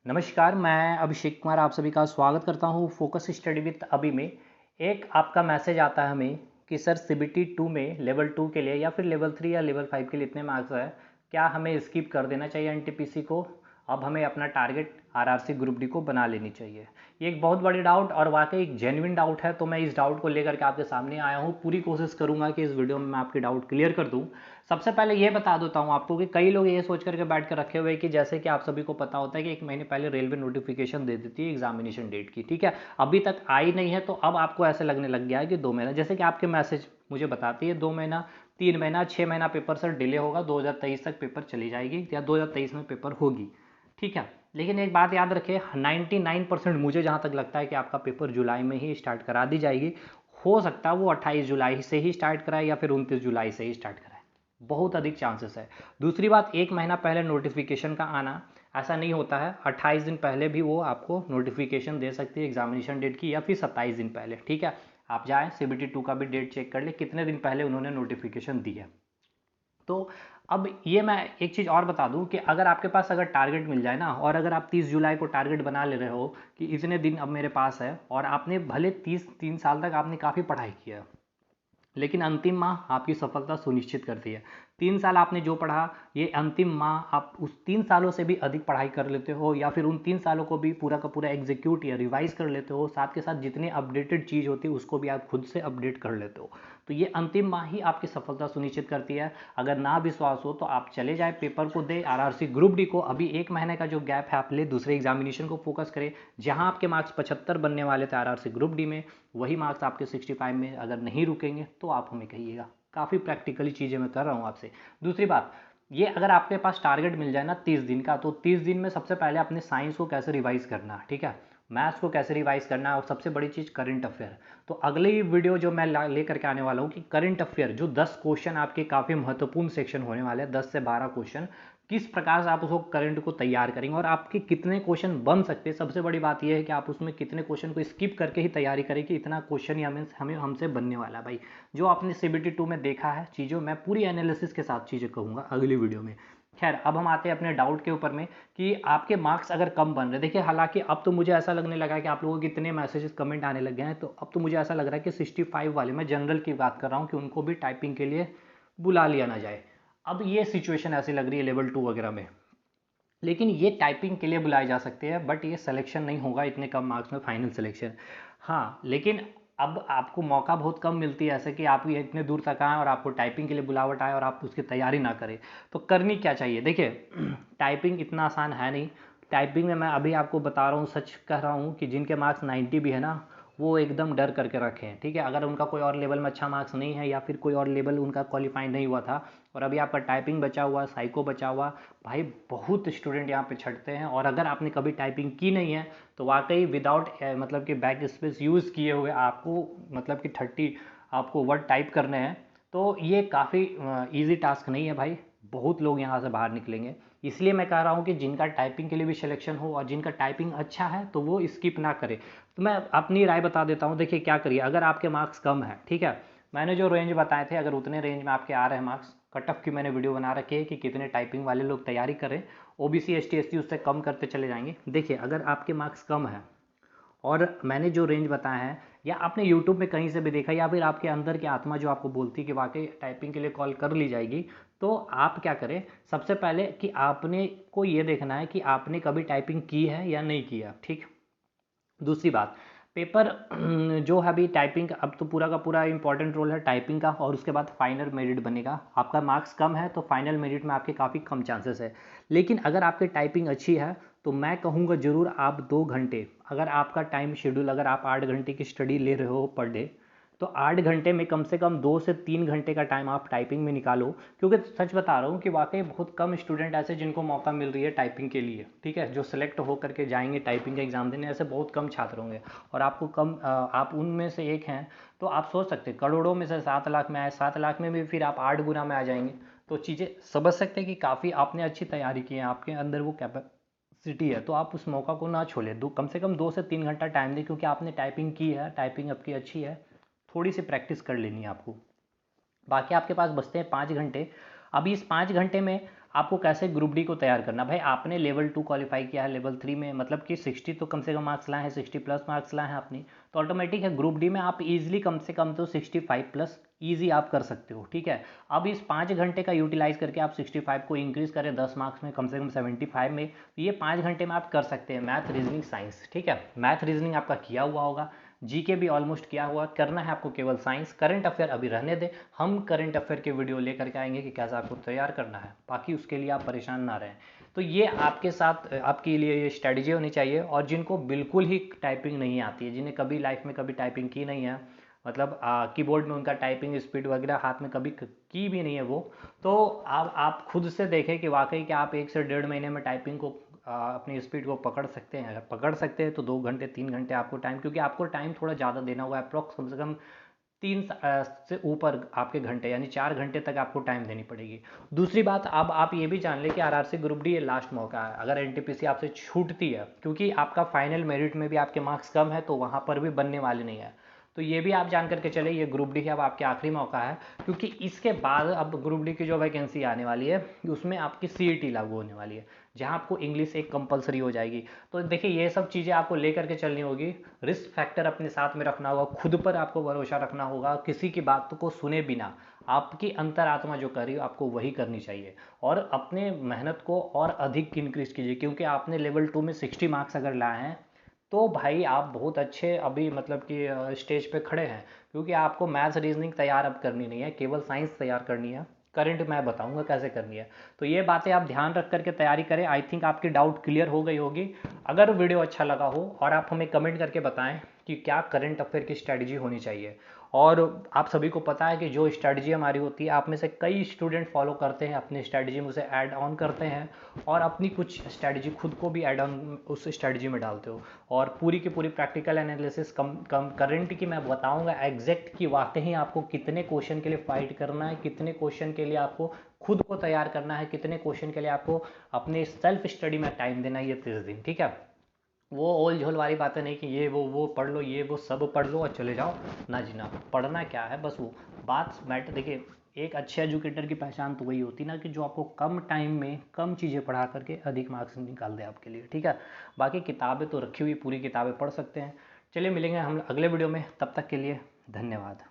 नमस्कार, मैं अभिषेक कुमार आप सभी का स्वागत करता हूँ फोकस स्टडी विद अभी में। एक आपका मैसेज आता है हमें कि सर सीबीटी 2 में लेवल 2 के लिए या फिर लेवल 3 या लेवल 5 के लिए इतने मार्क्स है, क्या हमें स्किप कर देना चाहिए एनटीपीसी को? अब हमें अपना टारगेट आरआरसी ग्रुप डी को बना लेनी चाहिए। ये एक बहुत बड़ी डाउट और वाकई एक जेन्युइन डाउट है, तो मैं इस डाउट को लेकर के आपके सामने आया हूँ। पूरी कोशिश करूँगा कि इस वीडियो में मैं आपकी डाउट क्लियर कर दूँ। सबसे पहले ये बता देता हूँ आपको कि कई लोग ये सोच करके बैठ कर रखे हुए हैं कि जैसे कि आप सभी को पता होता है कि 1 महीने पहले रेलवे नोटिफिकेशन दे देती है एग्जामिनेशन डेट की, ठीक है। अभी तक आई नहीं है, तो अब आपको ऐसे लगने लग गया है कि 2 महीना, जैसे कि आपके मैसेज मुझे बताती है 2 महीना, 3 महीना, 6 महीना पेपर सर डिले होगा, 2023 तक पेपर चली जाएगी या 2023 में पेपर होगी, ठीक है। लेकिन एक बात याद रखें, 99% मुझे जहाँ तक लगता है कि आपका पेपर जुलाई में ही स्टार्ट करा दी जाएगी। हो सकता है वो 28 जुलाई से ही स्टार्ट कराए या फिर 29 जुलाई से ही स्टार्ट कराए, बहुत अधिक चांसेस है। दूसरी बात, 1 महीना पहले नोटिफिकेशन का आना ऐसा नहीं होता है। 28 दिन पहले भी वो आपको नोटिफिकेशन दे सकती है एग्जामिनेशन डेट की, या फिर 27 दिन पहले, ठीक है। आप जाएँ सीबीटी 2 का भी डेट चेक कर ले कितने दिन पहले उन्होंने नोटिफिकेशन दी है। तो अब ये मैं एक चीज़ और बता दूं कि अगर आपके पास अगर टारगेट मिल जाए ना, और अगर आप 30 जुलाई को टारगेट बना ले रहे हो कि इतने दिन अब मेरे पास है, और आपने भले 3 साल तक आपने काफ़ी पढ़ाई की है, लेकिन अंतिम माह आपकी सफलता सुनिश्चित करती है। 3 साल आपने जो पढ़ा, ये अंतिम माह आप उस 3 सालों से भी अधिक पढ़ाई कर लेते हो, या फिर उन 3 सालों को भी पूरा का पूरा एग्जीक्यूट या रिवाइज कर लेते हो। साथ के साथ जितनी अपडेटेड चीज़ होती है उसको भी आप खुद से अपडेट कर लेते हो। तो ये अंतिम माह ही आपकी सफलता सुनिश्चित करती है। अगर ना विश्वास हो तो आप चले जाए, पेपर को दे, आरआरसी ग्रुप डी को। अभी 1 महीने का जो गैप है आप ले दूसरे एग्जामिनेशन को फोकस करें। जहां आपके मार्क्स 75 बनने वाले थे आरआरसी ग्रुप डी में, वही मार्क्स आपके 65 में अगर नहीं रुकेंगे तो आप हमें कहिएगा। काफ़ी प्रैक्टिकली चीज़ें मैं कर रहा हूँ आपसे। दूसरी बात, ये अगर आपके पास टारगेट मिल जाए ना 30 दिन का, तो 30 दिन में सबसे पहले अपने साइंस को कैसे रिवाइज करना है, ठीक है, मैथ्स को कैसे रिवाइज करना है, और सबसे बड़ी चीज़ करंट अफेयर। तो अगली वीडियो जो मैं लेकर के आने वाला हूँ कि करंट अफेयर जो 10 क्वेश्चन आपके काफ़ी महत्वपूर्ण सेक्शन होने वाले हैं, 10 से 12 क्वेश्चन, किस प्रकार से आप उसको करंट को तैयार करेंगे और आपके कितने क्वेश्चन बन सकते हैं। सबसे बड़ी बात यह है कि आप उसमें कितने क्वेश्चन को स्किप करके ही तैयारी करें कि इतना क्वेश्चन ही हमें हमसे बनने वाला है। भाई जो आपने सीबीटी 2 में देखा है चीज़ों, मैं पूरी एनालिसिस के साथ चीज़ें कहूँगा अगली वीडियो में। खैर, अब हम आते हैं अपने डाउट के ऊपर में कि आपके मार्क्स अगर कम बन रहे, देखिए हालांकि अब तो मुझे ऐसा लगने लगा है कि आप लोगों के कितने मैसेजेस कमेंट आने लग गए हैं, तो अब तो मुझे ऐसा लग रहा है कि 65 वाले, मैं जनरल की बात कर रहा हूँ, कि उनको भी टाइपिंग के लिए बुला लिया ना जाए। अब ये सिचुएशन ऐसी लग रही है लेवल 2 वगैरह में। लेकिन ये टाइपिंग के लिए बुलाए जा सकते हैं, बट ये सिलेक्शन नहीं होगा इतने कम मार्क्स में, फाइनल सिलेक्शन। हाँ, लेकिन अब आपको मौका बहुत कम मिलती है ऐसे कि आप ये इतने दूर तक आएँ और आपको टाइपिंग के लिए बुलावट आए और आप उसकी तैयारी ना करें। तो करनी क्या चाहिए, देखिए टाइपिंग इतना आसान है नहीं। टाइपिंग में मैं अभी आपको बता रहा हूँ, सच कह रहा हूँ कि जिनके मार्क्स 90 भी है ना, वो एकदम डर करके रखे हैं, ठीक है। अगर उनका कोई और लेवल में अच्छा मार्क्स नहीं है, या फिर कोई और लेवल उनका क्वालिफाई नहीं हुआ था, और अभी आपका टाइपिंग बचा हुआ, साइको बचा हुआ, भाई बहुत स्टूडेंट यहाँ पे छटते हैं। और अगर आपने कभी टाइपिंग की नहीं है तो वाकई विदाउट मतलब कि बैक स्पेस यूज़ किए हुए आपको मतलब कि 30 आपको वर्ड टाइप करने हैं, तो ये काफ़ी ईजी टास्क नहीं है भाई। बहुत लोग यहाँ से बाहर निकलेंगे। इसलिए मैं कह रहा हूँ कि जिनका टाइपिंग के लिए भी सिलेक्शन हो और जिनका टाइपिंग अच्छा है तो वो स्किप ना करे। तो मैं अपनी राय बता देता हूँ। देखिए क्या करिए, अगर आपके मार्क्स कम है, ठीक है, मैंने जो रेंज बताए थे, अगर उतने रेंज में आपके आ रहे हैं मार्क्स, कट ऑफ की मैंने वीडियो बना रखी है कि कितने टाइपिंग वाले लोग तैयारी करें, ओबीसी एसटी एसटी उससे कम करते चले जाएंगे। देखिए अगर आपके मार्क्स कम है और मैंने जो रेंज बताया है, या आपने यूट्यूब में कहीं से भी देखा, या फिर आपके अंदर की आत्मा जो आपको बोलती है कि वाकई टाइपिंग के लिए कॉल कर ली जाएगी, तो आप क्या करें, सबसे पहले कि आपने को ये देखना है कि आपने कभी टाइपिंग की है या नहीं किया, ठीक। दूसरी बात, पेपर जो है अभी टाइपिंग का, अब तो पूरा का पूरा इंपॉर्टेंट रोल है टाइपिंग का, और उसके बाद फाइनल मेरिट बनेगा। आपका मार्क्स कम है तो फाइनल मेरिट में आपके काफ़ी कम चांसेस है। लेकिन अगर आपकी टाइपिंग अच्छी है तो मैं कहूँगा ज़रूर आप 2 घंटे, अगर आपका टाइम शेड्यूल, अगर आप 8 घंटे की स्टडी ले रहे हो पर डे, तो 8 घंटे में कम से कम 2 से 3 घंटे का टाइम आप टाइपिंग में निकालो। क्योंकि सच बता रहा हूँ कि वाकई बहुत कम स्टूडेंट ऐसे जिनको मौका मिल रही है टाइपिंग के लिए, ठीक है, जो सिलेक्ट हो करके जाएंगे टाइपिंग का एग्ज़ाम देने, ऐसे बहुत कम छात्र होंगे। और आपको कम आप उनमें से एक हैं, तो आप सोच सकते हैं करोड़ों में से 7 लाख में आए, 7 लाख में भी फिर आप 8 गुना में आ जाएंगे। तो चीज़ें समझ सकते हैं कि काफ़ी आपने अच्छी तैयारी की है, आपके अंदर वो कैपेसिटी है, तो आप उस मौका को ना छोड़ें। कम से कम 2 से 3 घंटा टाइम दें, क्योंकि आपने टाइपिंग की है, टाइपिंग आपकी अच्छी है, थोड़ी सी प्रैक्टिस कर लेनी है आपको। बाकी आपके पास बचते हैं 5 घंटे। अभी इस 5 घंटे में आपको कैसे ग्रुप डी को तैयार करना। भाई आपने लेवल 2 क्वालिफाई किया है, लेवल 3 में मतलब कि 60 तो कम से कम मार्क्स लाए हैं, 60 प्लस मार्क्स लाए हैं आपने, तो ऑटोमेटिक है ग्रुप डी में आप इजीली कम से कम तो 65 प्लस ईजी आप कर सकते हो। ठीक है, अब इस 5 घंटे का यूटिलाइज करके आप 65 को इंक्रीज करें 10 मार्क्स में, कम से कम 75 में, तो ये 5 घंटे में आप कर सकते हैं मैथ रीजनिंग साइंस। ठीक है, मैथ रीजनिंग आपका किया हुआ होगा, जीके भी ऑलमोस्ट किया हुआ, करना है आपको केवल साइंस। करंट अफेयर अभी रहने दें, हम करंट अफेयर के वीडियो लेकर के आएंगे कि कैसे आपको तैयार करना है, बाकी उसके लिए आप परेशान ना रहें। तो ये आपके साथ आपके लिए ये स्ट्रैटेजी होनी चाहिए। और जिनको बिल्कुल ही टाइपिंग नहीं आती है, जिन्हें कभी लाइफ में कभी टाइपिंग की नहीं है, मतलब कीबोर्ड में उनका टाइपिंग स्पीड वगैरह हाथ में कभी की भी नहीं है वो, तो आप खुद से देखें कि वाकई कि आप 1 से 1.5 महीने में टाइपिंग को अपनी स्पीड को पकड़ सकते हैं। अगर पकड़ सकते हैं तो 2 घंटे 3 घंटे आपको टाइम, क्योंकि आपको टाइम थोड़ा ज़्यादा देना होगा, अप्रॉक्स कम से कम 3 से ऊपर आपके घंटे, यानी 4 घंटे तक आपको टाइम देनी पड़ेगी। दूसरी बात, अब आप ये भी जान लें कि आरआरसी ग्रुप डी ये लास्ट मौका है, अगर एनटीपीसी आपसे छूटती है, क्योंकि आपका फाइनल मेरिट में भी आपके मार्क्स कम है तो वहाँ पर भी बनने वाले नहीं है। तो ये भी आप जान करके चले, ये ग्रुप डी अब आपके आखिरी मौका है, क्योंकि इसके बाद अब ग्रुप डी की जो वैकेंसी आने वाली है उसमें आपकी सीईटी लागू होने वाली है, जहाँ आपको इंग्लिश एक कंपलसरी हो जाएगी। तो देखिए ये सब चीज़ें आपको लेकर के चलनी होगी, रिस्क फैक्टर अपने साथ में रखना होगा, खुद पर आपको भरोसा रखना होगा, किसी की बात को सुने बिना आपकी अंतरात्मा जो कर रही हो आपको वही करनी चाहिए, और अपने मेहनत को और अधिक इंक्रीज कीजिए, क्योंकि आपने लेवल 2 में 60 मार्क्स अगर लाए हैं तो भाई आप बहुत अच्छे अभी मतलब कि स्टेज पे खड़े हैं, क्योंकि आपको मैथ्स रीजनिंग तैयार अब करनी नहीं है, केवल साइंस तैयार करनी है। करंट मैं बताऊंगा कैसे करनी है, तो ये बातें आप ध्यान रख करके तैयारी करें। आई थिंक आपकी डाउट क्लियर हो गई होगी। अगर वीडियो अच्छा लगा हो और आप हमें कमेंट करके बताएं कि क्या करंट अफेयर की स्ट्रैटेजी होनी चाहिए, और आप सभी को पता है कि जो स्ट्रैटेजी हमारी होती है आप में से कई स्टूडेंट फॉलो करते हैं, अपनी स्ट्रैटेजी में उसे ऐड ऑन करते हैं और अपनी कुछ स्ट्रैटेजी खुद को भी ऐड ऑन उस स्ट्रैटेजी में डालते हो, और पूरी की पूरी प्रैक्टिकल एनालिसिस कम करंट की मैं बताऊंगा एग्जैक्ट कि वाकई आपको कितने क्वेश्चन के लिए फाइट करना है, कितने क्वेश्चन के लिए आपको खुद को तैयार करना है, कितने क्वेश्चन के लिए आपको अपने सेल्फ स्टडी में टाइम देना है ये 30 दिन। ठीक है, वो ओल झोल वाली बातें नहीं कि ये वो पढ़ लो, ये वो सब पढ़ लो और चले जाओ, ना जी ना। पढ़ना क्या है, बस वो बात मैटर। देखिए एक अच्छे एजुकेटर की पहचान तो वही होती ना कि जो आपको कम टाइम में कम चीज़ें पढ़ा करके अधिक मार्क्स निकाल दे आपके लिए। ठीक है, बाकी किताबें तो रखी हुई, पूरी किताबें पढ़ सकते हैं। चलिए मिलेंगे हम अगले वीडियो में, तब तक के लिए धन्यवाद।